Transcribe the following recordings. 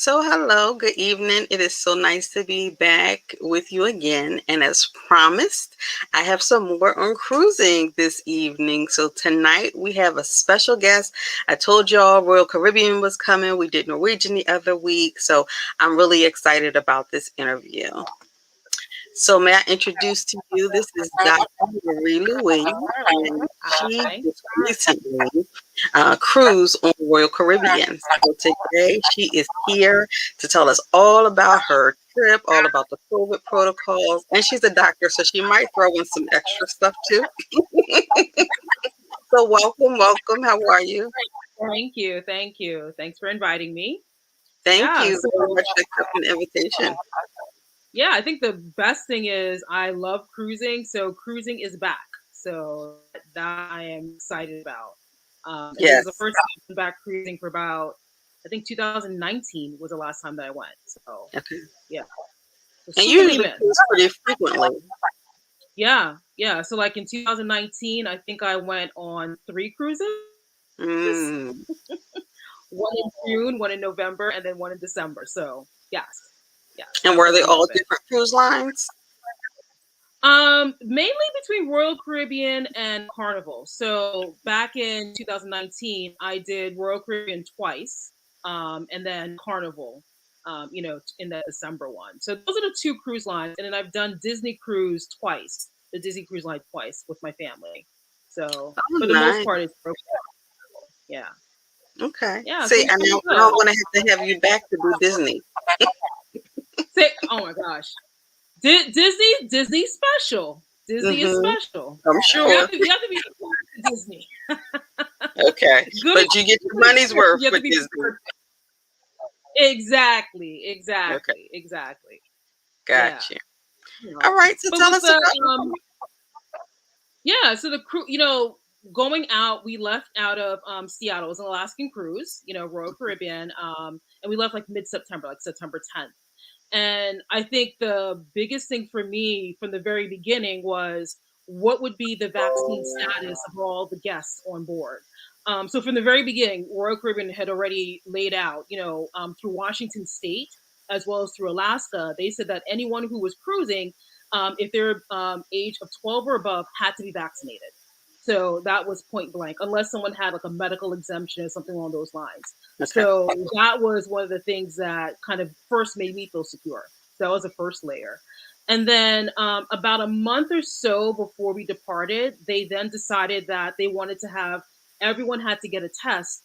So, hello, good evening. It is so nice to be back with you again. And as promised, I have some more on cruising this evening. So, tonight we have a special guest. I told y'all Royal Caribbean was coming. We did Norwegian the other week. So, I'm really excited about this interview. So, may I introduce to you? This is Dr. Marie Louise, and she Hi. just recently cruised on Royal Caribbean. So, today she is here to tell us all about her trip, all about the COVID protocols, and she's a doctor, so she might throw in some extra stuff too. So, welcome, welcome. How are you? Thank you. Thank you. Thanks for inviting me. Thank Yeah. you So, very much for accepting the invitation. yeah, I think the best thing is I love cruising. So, cruising is back. So, that I am excited about. And this is the Yes. first time I've been back cruising for about, I think 2019 was the last time that I went. So, Okay. yeah. So, And super you usually demon. cruise pretty frequently. Yeah. Yeah. So, like in 2019, I think I went on three cruises. Mm. One in June, one in November, and then one in December. So yes, yes, And that's were the they length all of it. different cruise lines? Mainly between Royal Caribbean and Carnival. So back in 2019, I did Royal Caribbean twice, and then Carnival. In that December one. So those are the two cruise lines, and then I've done Disney Cruise twice, the Disney Cruise Line twice with my family. So Oh, for the most nice. part, it's Royal Carnival. Yeah, Okay. yeah. So See, it's and pretty now I'm good. gonna have to have you back to do Disney. Say, oh my gosh, Disney special. Disney is Mm-hmm. special. I'm sure. You have to be prepared for Disney. Okay. Good But you get your money's experience. worth You have to with be Disney. prepared. Exactly, Okay. exactly, exactly. Yeah. Gotcha. You All know. right. So But tell with us the about yeah, so the crew, going out, we left out of Seattle. It was an Alaskan cruise, Royal Caribbean, and we left like mid-September, like September 10th. And I think the biggest thing for me from the very beginning was what would be the vaccine status of all the guests on board. So from the very beginning, Royal Caribbean had already laid out, through Washington State as well as through Alaska, they said that anyone who was cruising, if they're age of 12 or above, had to be vaccinated. So that was point blank, unless someone had like a medical exemption or something along those lines. okay. So that was one of the things that kind of first made me feel secure. So that was the first layer. And then about a month or so before we departed, they then decided that they wanted to have everyone had to get a test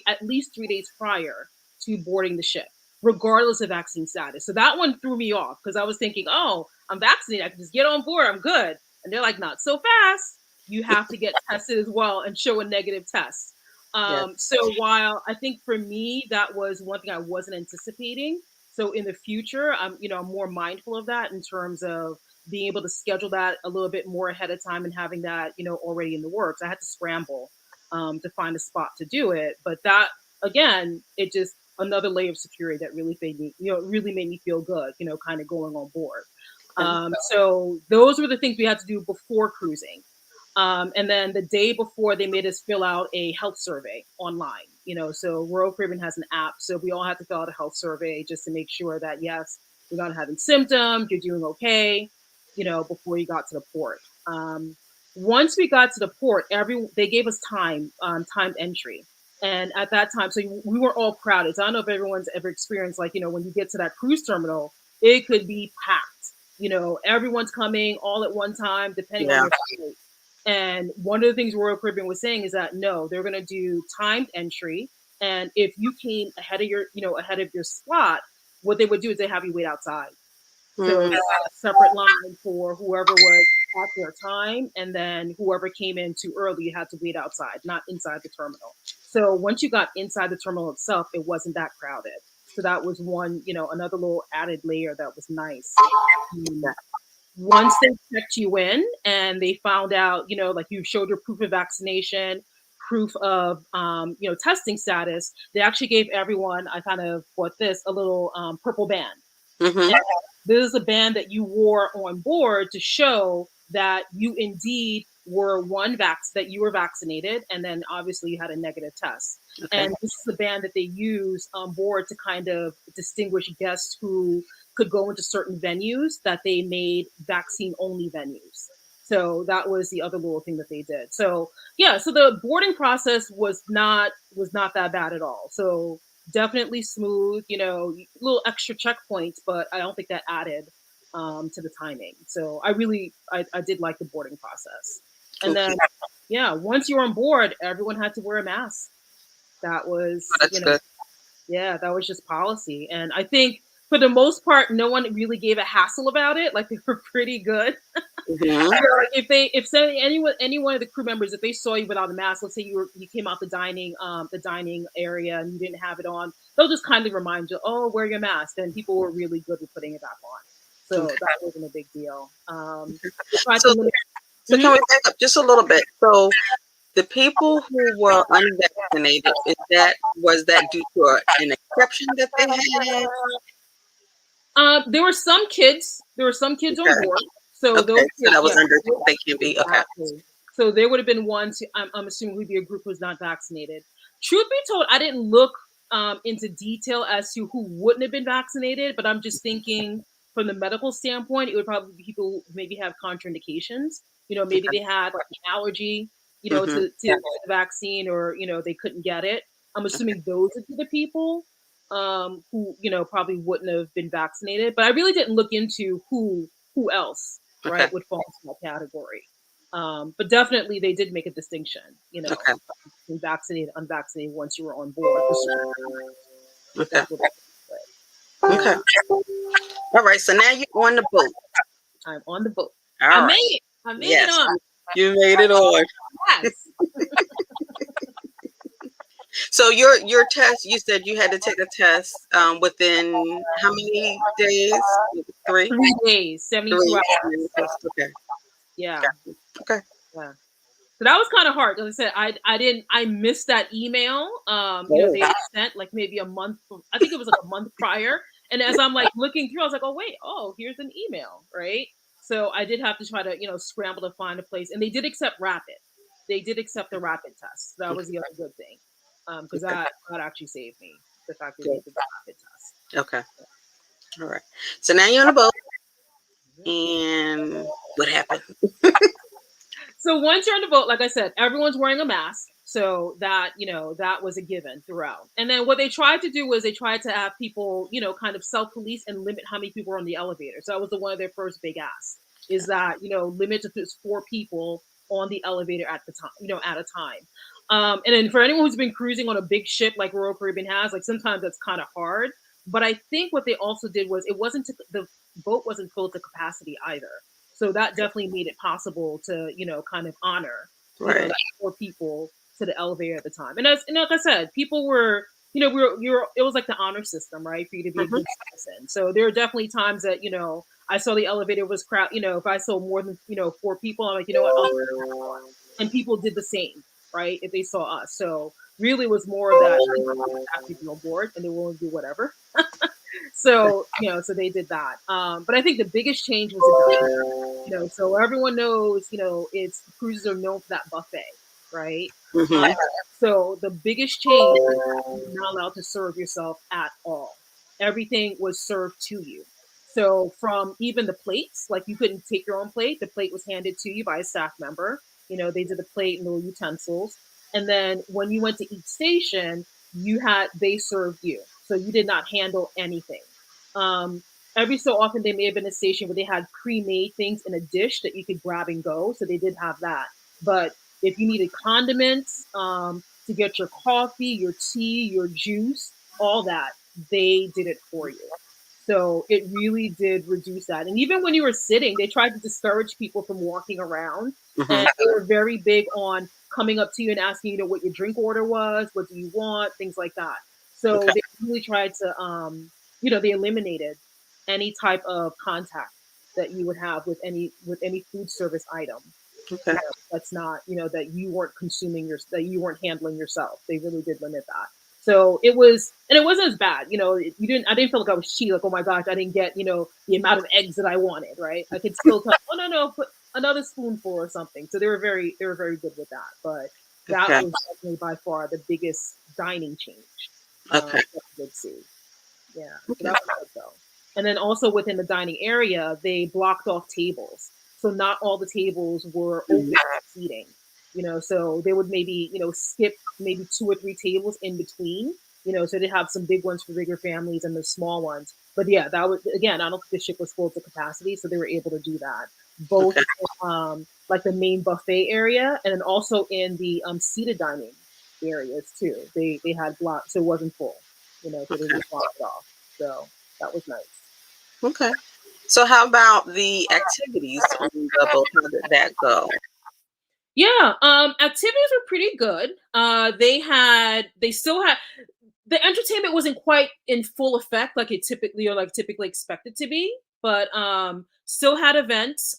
at least 3 days prior to boarding the ship, regardless of vaccine status. So that one threw me off because I was thinking, oh, I'm vaccinated, I can just get on board, I'm good. And they're like, not so fast. You have to get tested as well and show a negative test. Yes. So while I think for me that was one thing I wasn't anticipating, so in the future, I'm more mindful of that in terms of being able to schedule that a little bit more ahead of time and having that already in the works. I had to scramble to find a spot to do it, but that again, it just another layer of security that really made me, really made me feel good, kind of going on board. Okay. So those were the things we had to do before cruising. And then the day before, they made us fill out a health survey online. So Royal Caribbean has an app, so we all had to fill out a health survey just to make sure that yes, you're not having symptoms, you're doing okay, before you got to the port. Once we got to the port, they gave us timed entry, and at that time, so we were all crowded. So I don't know if everyone's ever experienced like when you get to that cruise terminal, it could be packed. Everyone's coming all at one time, depending on Yeah. your flight. And one of the things Royal Caribbean was saying is that no, they're going to do timed entry, and if you came ahead of your slot, what they would do is they have you wait outside. So they Mm, had a separate line for whoever was at their time, and then whoever came in too early, you had to wait outside, not inside the terminal. So once you got inside the terminal itself, it wasn't that crowded. So that was one, another little added layer that was nice. yeah. Um, Once they checked you in and they found out, like you showed your proof of vaccination, proof of, testing status, they actually gave everyone, I kind of bought this, a little purple band. Mm-hmm. And this is a band that you wore on board to show that you indeed were one that you were vaccinated, and then obviously you had a negative test. Okay. And this is the band that they use on board to kind of distinguish guests who could go into certain venues that they made vaccine only venues. So that was the other little thing that they did. So yeah, so the boarding process was not that bad at all. So definitely smooth, little extra checkpoints, but I don't think that added to the timing. So I did like the boarding process. And Okay. then yeah, once you were on board, everyone had to wear a mask. That Oh, was, that's good. yeah, that was just policy. And I think for the most part, no one really gave a hassle about it. Like they were pretty good. Hmm. Like any one of the crew members, if they saw you without a mask, let's say you came out the dining area and you didn't have it on, they'll just kind of remind you, oh, wear your mask. And people were really good with putting it back on, so Okay. that wasn't a big deal. They tried to So, limit. so can we back up just a little bit? So, the people who were unvaccinated, was that due to an exception that they had? There were some kids. There were some kids on Okay. board. So Okay. those So kids, that was yeah, under they can be okay. exactly. So there would have been ones. I'm assuming would be a group who's not vaccinated. Truth be told, I didn't look into detail as to who wouldn't have been vaccinated, but I'm just thinking from the medical standpoint, it would probably be people who maybe have contraindications. Maybe Okay. they had like an allergy, Hmm. to the vaccine, or they couldn't get it. I'm Okay. assuming those would be the people who probably wouldn't have been vaccinated. But I really didn't look into who else, Okay. right, would fall into that category. But definitely they did make a distinction, Okay. between vaccinated, unvaccinated once you were on board. For certain categories. Okay. That's what they Okay. All right. So now you're on the boat. I'm on the boat. I All made right. it. I made it Yes, on. you made it on. Yes. So your test, you said you had to take a test within how many days? 3? 3 days, 72 3. hours. Okay. Yeah. Gotcha. Okay. Yeah. So that was kind of hard. Like I said, I missed that email. Oh. They sent like maybe a month. I think it was like a month prior. And as I'm like looking through, I was like, oh wait, oh here's an email, right? So I did have to try to scramble to find a place, and they did accept rapid. They did accept the rapid test. That was the other good thing, because Okay. that actually saved me, the fact that they Good. did the rapid test. Okay. All right. So now you're on a boat, Mhm. and what happened? So once you're on the boat, like I said, everyone's wearing a mask. So that was a given throughout. And then what they tried to do was they tried to have people, kind of self-police and limit how many people were on the elevator. So that was one of their first big asks, is that, limit to just 4 people on the elevator at the time, at a time. And then for anyone who's been cruising on a big ship like Royal Caribbean has, like sometimes that's kind of hard. But I think what they also did was the boat wasn't filled to capacity either. So that definitely made it possible to, kind of honor, Right. that 4 people to the elevator at the time. And like I said, people were, it was like the honor system, right? For you to be a Hmm. good citizen. So there are definitely times that, I saw the elevator was crowd, if I saw more than, 4 people, I'm like, you know what, and people did the same, right? If they saw us. So really it was more of that happy to be on board and they were willing to do whatever. So so they did that. But I think the biggest change was the dining. So everyone knows, it's cruises are known for that buffet, right? Hmm. So the biggest change is you're not allowed to serve yourself at all. Everything was served to you. So from even the plates, like you couldn't take your own plate. The plate was handed to you by a staff member. They did the plate and little utensils. And then when you went to each station, they served you. So you did not handle anything. Um, every so often they may have been a station where they had pre-made things in a dish that you could grab and go. So they did have that. But if you needed condiments, to get your coffee, your tea, your juice, all that, they did it for you. So it really did reduce that. And even when you were sitting, they tried to discourage people from walking around. Hmm. And they were very big on coming up to you and asking, what your drink order was, what do you want, things like that. So Okay. they really tried to, they eliminated any type of contact that you would have with any food service item. Okay. That's not, that you weren't that you weren't handling yourself. They really did limit that. So it wasn't as bad. I didn't feel like I was cheating. Like, oh my gosh, I didn't get, the amount of eggs that I wanted. Right. I could still tell, oh no, no, another spoonful or something. So they were very good with that. But that Okay. was definitely by far the biggest dining change Okay. that I did see. Yeah, so Okay. that was good though. And then also within the dining area, they blocked off tables. So not all the tables were open Mhm. for seating. So they would maybe, skip maybe two or three tables in between. So they have some big ones for bigger families and the small ones. But yeah, that was again, I don't think the ship was full to capacity, so they were able to do that. Both Okay. like the main buffet area and then also in the seated dining areas too. They had blocked so it wasn't full, so they Okay. just blocked it off. So that was nice. Okay. So how about the activities on the boat? How did that go? Yeah, activities were pretty good. They still had the entertainment wasn't quite in full effect like it typically expected to be, but still had events.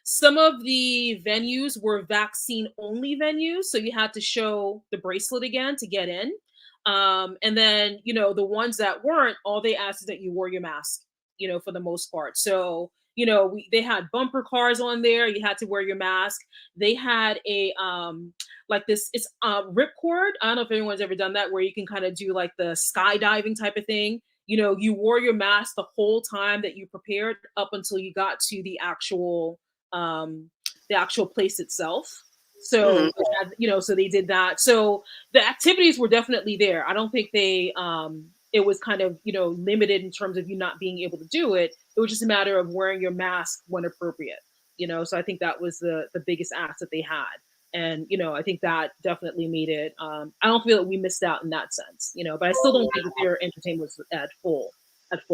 Some of the venues were vaccine only venues, so you had to show the bracelet again to get in. And then the ones that weren't, all they asked is that you wore your mask, for the most part. So they had bumper cars on there. You had to wear your mask. They had a like this it's ripcord. I don't know if anyone's ever done that where you can kind of do like the skydiving type of thing. You wore your mask the whole time that you prepared up until you got to um the actual place itself. Mm, So so they did that. So the activities were definitely there. I don't think they it was kind of limited in terms of you not being able to do it. It was just a matter of wearing your mask when appropriate. So I think that was the biggest ask that they had. And I think that definitely made it. I don't feel that we missed out in that sense, but I still don't think that their entertainment was at full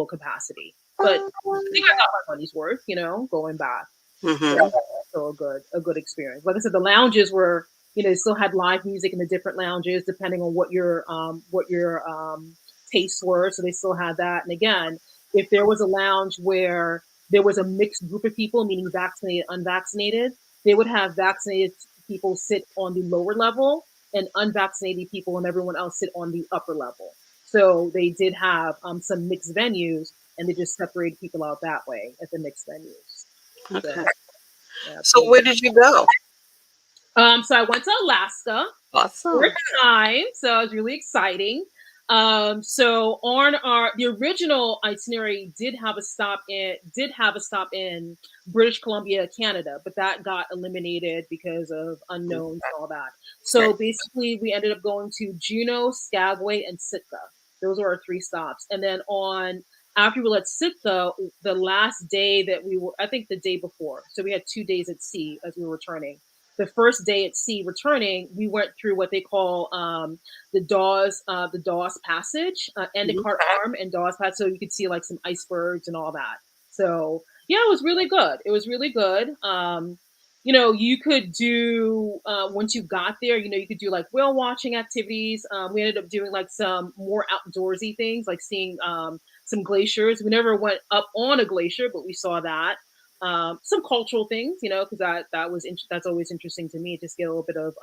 capacity. But I think I got my money's worth, going back. So mhm. so a good experience. Like I said, the lounges were, still had live music in the different lounges depending on what your tastes were. So they still had that. And again, if there was a lounge where there was a mixed group of people, meaning vaccinated, unvaccinated, they would have vaccinated people sit on the lower level and unvaccinated people and everyone else sit on the upper level. So they did have some mixed venues, and they just separated people out that way at the mixed venues. So Okay. yeah, So pretty where good. did you go? So I went to Alaska Awesome. first time, so it was really exciting. So on the original itinerary did have a stop in British Columbia, Canada, but that got eliminated because of unknowns and all that. So Right. basically, we ended up going to Juneau, Skagway, and Sitka. Those were our three stops, and then on after we left Sitka, the last day that we were, I think the day before, so we had 2 days at sea as we were returning. The first day at sea returning, we went through what they call the Dawes Passage, Mhm. Endicott Arm and Dawes Passage, so you could see like some icebergs and all that. So yeah, it was really good. It was really good. You could do once you got there, you could do like whale watching activities. We ended up doing like some more outdoorsy things, like seeing some glaciers. We never went up on a glacier, but we saw that some cultural things, because that's always interesting to me. Just get a little bit of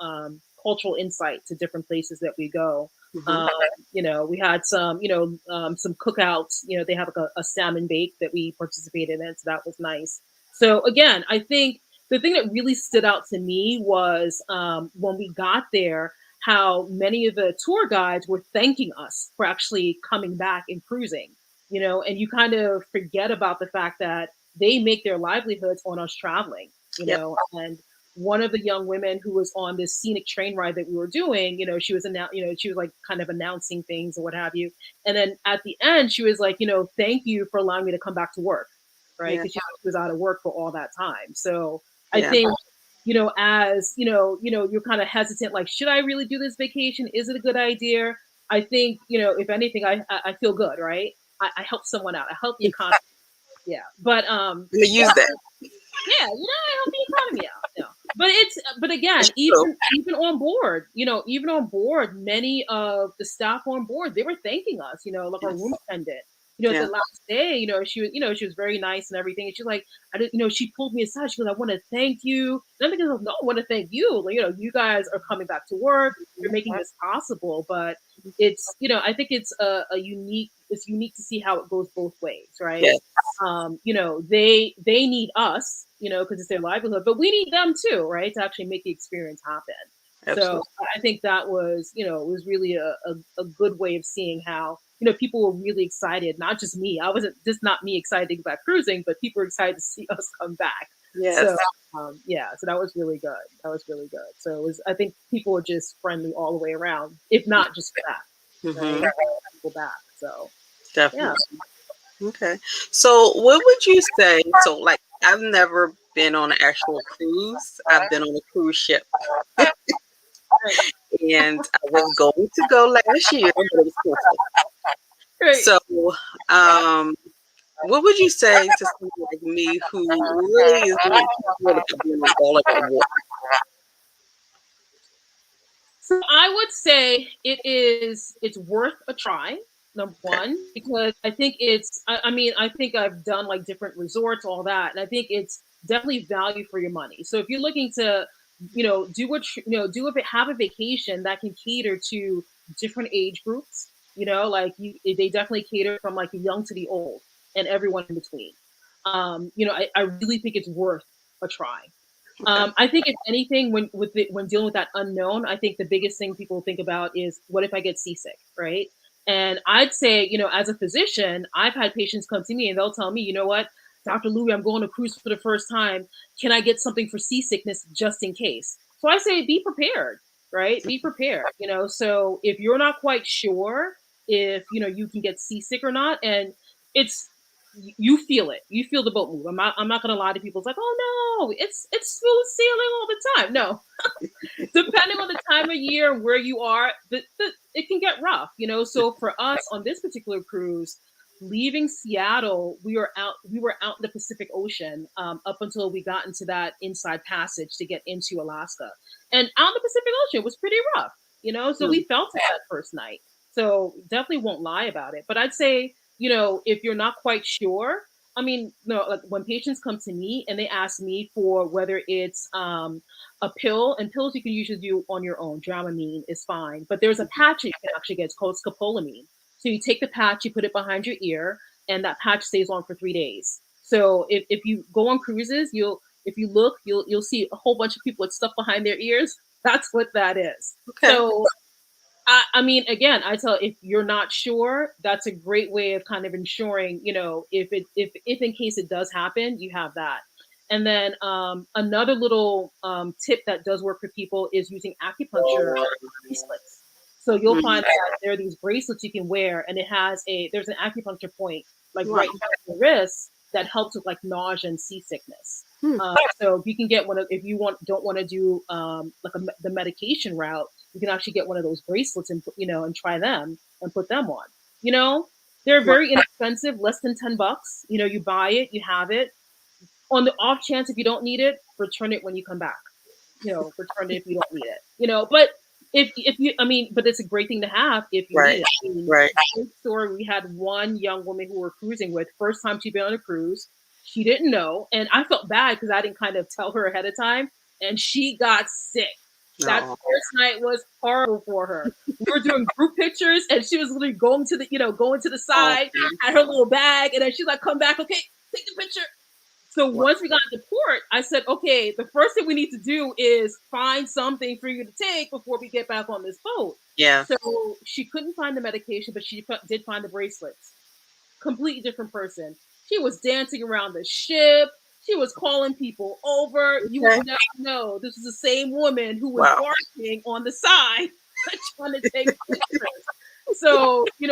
cultural insight to different places that we go. Mhm. Um, we had some cookouts. They have like a salmon bake that we participated in, so that was nice. So again, I think the thing that really stood out to me was when we got there, how many of the tour guides were thanking us for actually coming back and cruising. And you kind of forget about the fact that they make their livelihoods on us traveling, Yep. and one of the young women who was on this scenic train ride that we were doing, she was like kind of announcing things or what have you. And then at the end, she was like, thank you for allowing me to come back to work. Right. Yeah. Because she was out of work for all that time. So I Yeah. think, as you're kind of hesitant, like, should I really do this vacation? Is it a good idea? I think, if anything, I feel good, right? I help someone out. I help the economy. Yeah. But I'm gonna use that. yeah, I help the economy out. But again, It's true. even on board, many of the staff on board, they were thanking us, like our room Yes. attendant. At the Yeah. last day, she was very nice and everything. And she's like, I didn't, she pulled me aside. She goes, I want to thank you. And I'm thinking, no, I want to thank you. Like, you guys are coming back to work. You're making this possible. But it's, I think it's a unique, it's unique to see how it goes both ways, right? Yes, They need us, because it's their livelihood, but we need them too, right, to actually make the experience happen. So absolutely. I think that was, it was really a good way of seeing how, people were really excited. Not just me. I wasn't just not me excited about cruising, but people were excited to see us come back. Yes. So yeah, so that was really good. That was really good. So it was, I think people were just friendly all the way around, if not just for that, right? Mm-hmm. People back. So yeah. Definitely. Okay. So, what would you say? So, like, I've never been on an actual cruise. I've been on a cruise ship, Right. and I was going to go last year, but it was canceled. Right. So, um, what would you say to someone like me who really is not thrilled about being on all of that water? So I would say it's worth a try. Number Okay. one, because I think it's I mean, I think I've done like different resorts, all that, and I think it's definitely value for your money. So if you're looking to, do what do have a vacation that can cater to different age groups, like they definitely cater from like the young to the old and everyone in between. I really think it's worth a try. Okay. I think if anything, when dealing with that unknown, I think the biggest thing people think about is what if I get seasick, right? And I'd say, as a physician, I've had patients come to me and they'll tell me, you know what, Dr. Louie, I'm going to cruise for the first time. Can I get something for seasickness just in case? So I say, be prepared, right? Be prepared. So if you're not quite sure if you can get seasick or not, and it's you feel it. You feel the boat move. I'm not gonna lie to people. It's like, oh no, it's smooth sailing all the time. No, depending on the time of year and where you are, it can get rough. So for us on this particular cruise, leaving Seattle, we were out in the Pacific Ocean up until we got into that inside passage to get into Alaska, and out in the Pacific Ocean was pretty rough. So Hmm. we felt it that first night. So definitely won't lie about it. But I'd say, if you're not quite sure, I mean, no, like when patients come to me and they ask me for whether it's a pill, and pills you can usually do on your own. Dramamine is fine, but there's a patch that you can actually get. It's called scopolamine. So you take the patch, you put it behind your ear, and that patch stays on for 3 days. So if you go on cruises, if you look, you'll see a whole bunch of people with stuff behind their ears. That's what that is. Okay. So I mean, again, I tell if you're not sure, that's a great way of kind of ensuring, if in case it does happen, you have that. And then another little tip that does work for people is using acupuncture bracelets. So you'll Mhm. find that there are these bracelets you can wear, and there's an acupuncture point like Wow. right near the wrist that helps with like nausea and seasickness. Hmm. So you can get one of if you don't want to do the medication route, you can actually get one of those bracelets and and try them and put them on. You know, they're Wow. very inexpensive, less than $10. You buy it, you have it. On the off chance if you don't need it, return it when you come back. Return it if you don't need it. But if you, I mean, but it's a great thing to have if you Right. need it. I mean, Right. quick story: we had one young woman who we're cruising with, first time she'd been on a cruise. She didn't know, and I felt bad because I didn't kind of tell her ahead of time, and she got sick. That No. first night was horrible for her. We were doing group pictures, and she was literally going to the Oh. side, had her little bag, and then she's like, "Come back, okay, take the picture." So Wow. once we got to port, I said, okay, the first thing we need to do is find something for you to take before we get back on this boat. Yeah. So she couldn't find the medication, but she did find the bracelets. Completely different person. She was dancing around the ship. She was calling people over. You would Okay. never know this is the same woman who was Wow. barking on the side trying to take pictures. So and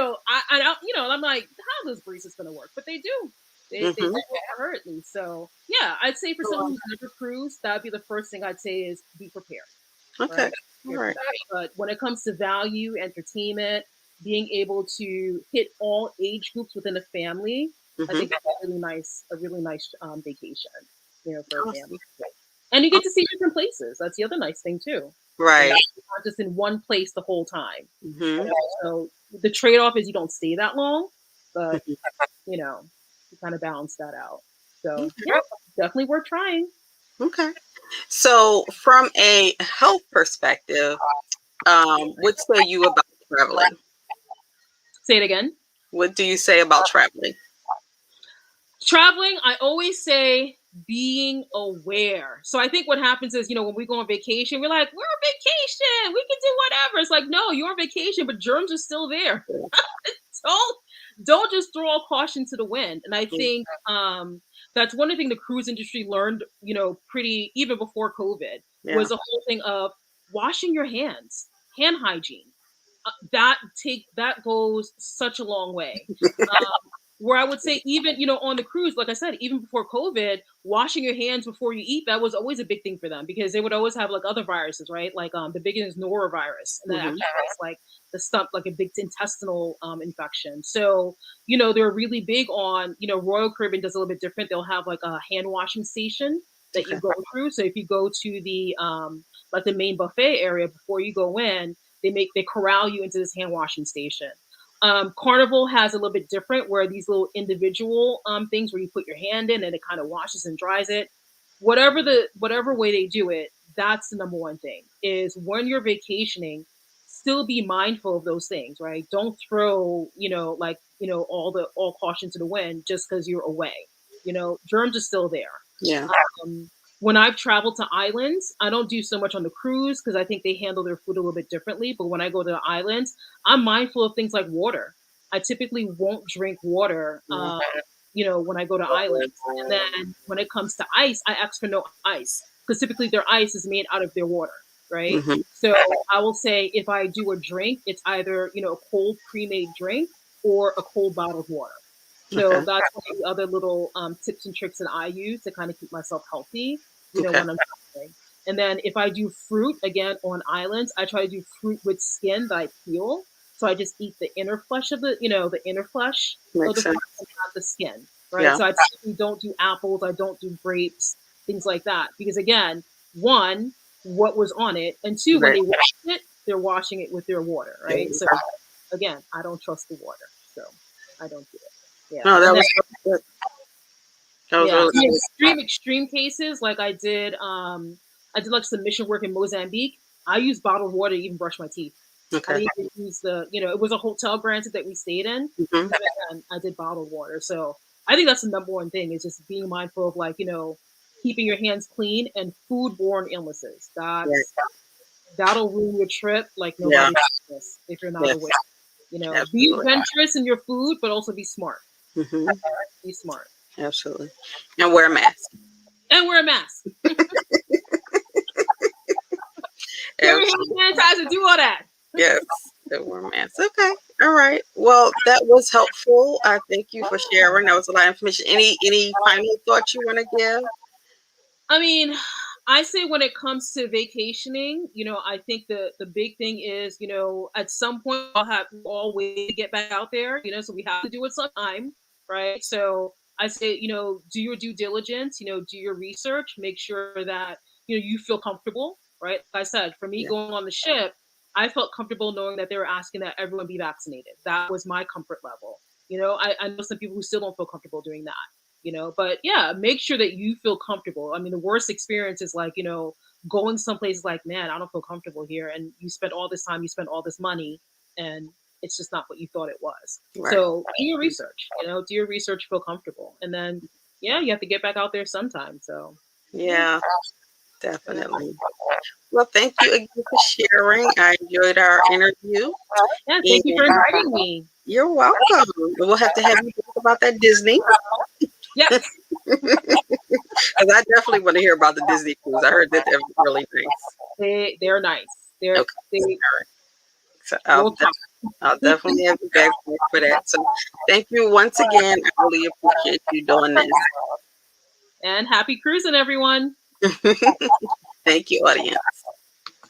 I'm like, how's this bracelet's gonna work? But they do. They Mm-hmm. do work for her at least. So yeah, I'd say for someone who's never cruised, that would be the first thing I'd say is be prepared, Okay. right? All right. But when it comes to value, entertainment, being able to hit all age groups within a family, I Mm-hmm. think that's a really nice vacation, for a family. Awesome. And you get to see different places. That's the other nice thing too. Right. You're not just in one place the whole time. Mm-hmm. So the trade off is you don't stay that long, but Mm-hmm. you know, you kind of balance that out. So Okay. yeah, definitely worth trying. Okay. So, from a health perspective, what say you about traveling? Say it again. What do you say about traveling? Traveling, I always say being aware. So I think what happens is, when we go on vacation, we're like, we're on vacation, we can do whatever. It's like, no, you're on vacation, but germs are still there. don't don't just throw all caution to the wind. And I think that's one of the things the cruise industry learned, pretty even before COVID, Yeah. was a whole thing of washing your hands, hand hygiene. That goes such a long way. Where I would say even on the cruise, like I said, even before COVID, washing your hands before you eat, that was always a big thing for them because they would always have like other viruses, right? Like the big one is norovirus, and that actually has like the stuff like a big intestinal infection. So they're really big on Royal Caribbean does a little bit different. They'll have like a hand washing station that you go through. So if you go to the like the main buffet area before you go in, they corral you into this hand washing station. Carnival has a little bit different where these little individual things where you put your hand in and it kind of washes and dries it. Whatever way they do it, that's the number one thing is when you're vacationing, still be mindful of those things, right? Don't throw, all caution to the wind just because you're away. Germs are still there. Yeah. When I've traveled to islands, I don't do so much on the cruise because I think they handle their food a little bit differently. But when I go to the islands, I'm mindful of things like water. I typically won't drink water, when I go to islands. And then when it comes to ice, I ask for no ice because typically their ice is made out of their water, right? So I will say if I do a drink, it's either, a cold pre-made drink or a cold bottled water. So that's one of the other little tips and tricks that I use to kind of keep myself healthy, when I'm traveling. And then if I do fruit, again, on islands, I try to do fruit with skin that I peel. So I just eat the inner flesh of the inner flesh of the fruit, and not the skin, right? Yeah. So I typically don't do apples, I don't do grapes, things like that. Because again, one, what was on it, and two, when they wash it, they're washing it with their water, right? So again, I don't trust the water, so I don't do it. Yeah. No, that was really good. That was really good. Extreme cases, like I did like some mission work in Mozambique. I used bottled water to even brush my teeth. I didn't even use it was a hotel granted that we stayed in. And I did bottled water. So I think that's the number one thing is just being mindful of like, keeping your hands clean and foodborne illnesses. That'll ruin your trip like nobody's business if you're not aware. Be adventurous in your food, but also be smart. Be smart. Absolutely. And wear a mask. And wear a mask. Carry hand sanitizer, do all that. Yes. And wear a mask. Okay. All right. Well, that was helpful. I thank you for sharing. That was a lot of information. Any final thoughts you want to give? I mean, I say when it comes to vacationing, I think the big thing is, at some point we all wait to get back out there, so we have to do it sometime, right? So I say, do your due diligence, do your research, make sure that, you feel comfortable, right? Like I said, for me going on the ship, I felt comfortable knowing that they were asking that everyone be vaccinated. That was my comfort level. I know some people who still don't feel comfortable doing that. But yeah, make sure that you feel comfortable. I mean, the worst experience is like, going someplace like, man, I don't feel comfortable here. And you spent all this time, you spent all this money, and it's just not what you thought it was. Right. So do your research, do your research, feel comfortable. And then, you have to get back out there sometime. So yeah, definitely. Well, thank you again for sharing. I enjoyed our interview. Yeah, thank you for inviting me. You're welcome. We'll have to have you talk about that Disney. Yes. Because I definitely want to hear about the Disney cruise. I heard that they're really nice. They're nice. So I'll definitely have you back for that. So thank you once again. I really appreciate you doing this. And happy cruising, everyone. Thank you, audience.